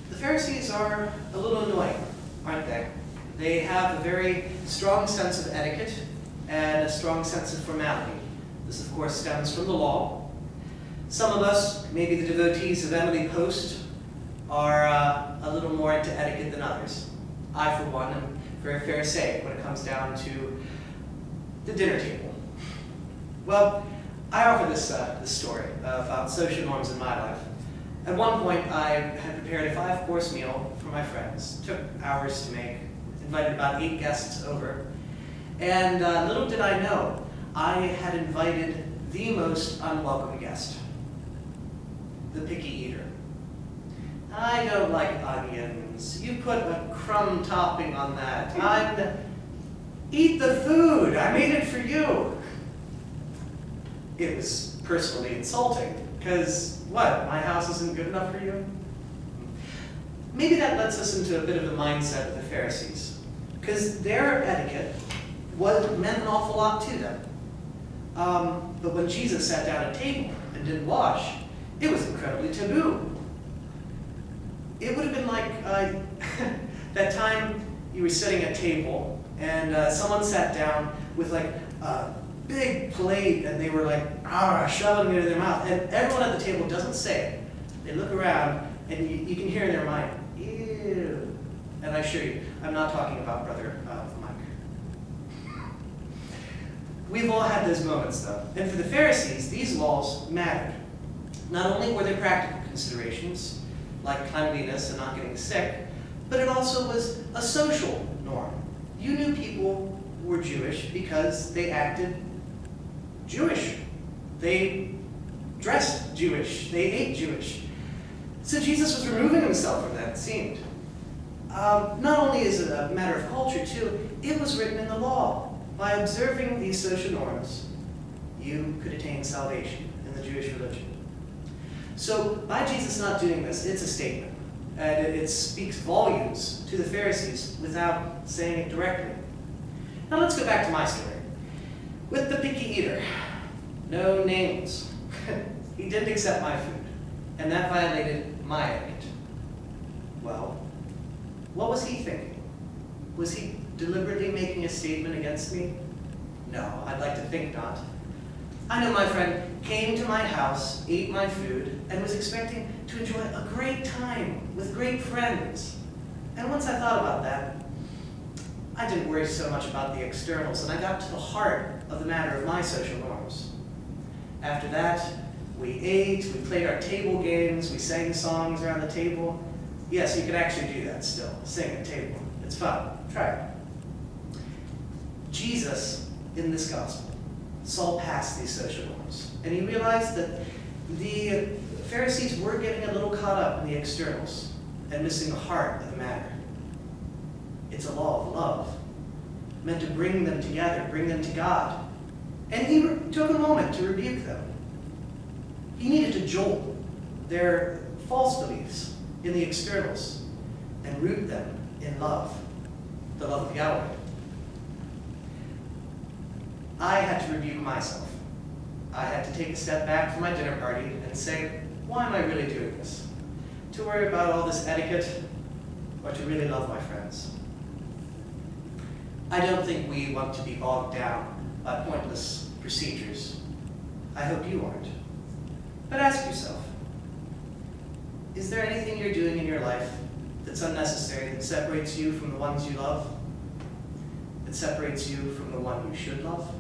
The Pharisees are a little annoying, aren't they? They have a very strong sense of etiquette and a strong sense of formality. This, of course, stems from the law. Some of us, maybe the devotees of Emily Post, are a little more into etiquette than others. I, for one, am very Pharisaic when it comes down to the dinner table. Well, I offer this story about social norms in my life. At one point, I had prepared a 5-course meal for my friends. It took hours to make. Invited about 8 guests over. And little did I know, I had invited the most unwelcome guest. The picky eater. I don't like onions. You put a crumb topping on that. Eat the food. I made it for you. It was personally insulting, because what, my house isn't good enough for you? Maybe that lets us into a bit of the mindset of the Pharisees, because their etiquette meant an awful lot to them. But when Jesus sat down at a table and didn't wash, it was incredibly taboo. It would have been like that time you were sitting at table and someone sat down with like a big plate and they were like shoving it in their mouth, and everyone at the table doesn't say it. They look around and you can hear in their mind, ew. And I assure you, I'm not talking about Brother Mike. We've all had those moments though. And for the Pharisees, these laws mattered. Not only were there practical considerations, like cleanliness and not getting sick, but it also was a social norm. You knew people were Jewish because they acted Jewish. They dressed Jewish. They ate Jewish. So Jesus was removing himself from that, it seemed. Not only is it a matter of culture, too, it was written in the law. By observing these social norms, you could attain salvation in the Jewish religion. So by Jesus not doing this, it's a statement. And it speaks volumes to the Pharisees without saying it directly. Now let's go back to my story. With the picky eater, no names. He didn't accept my food, and that violated my etiquette. Well, what was he thinking? Was he deliberately making a statement against me? No, I'd like to think not. I know my friend came to my house, ate my food, and was expecting to enjoy a great time with great friends. And once I thought about that, I didn't worry so much about the externals, and I got to the heart of the matter of my social norms. After that, we ate, we played our table games, we sang songs around the table. Yes, you can actually do that still, sing at a table. It's fun. Try it. Jesus, in this gospel, saw past these social norms, and he realized that the Pharisees were getting a little caught up in the externals and missing the heart of the matter. It's a law of love, meant to bring them together, bring them to God. And he took a moment to rebuke them. He needed to jolt their false beliefs in the externals and root them in love, the love of Yahweh. I had to rebuke myself. I had to take a step back from my dinner party and say, why am I really doing this? To worry about all this etiquette, or to really love my friends? I don't think we want to be bogged down by pointless procedures. I hope you aren't. But ask yourself, is there anything you're doing in your life that's unnecessary, that separates you from the ones you love? That separates you from the one you should love?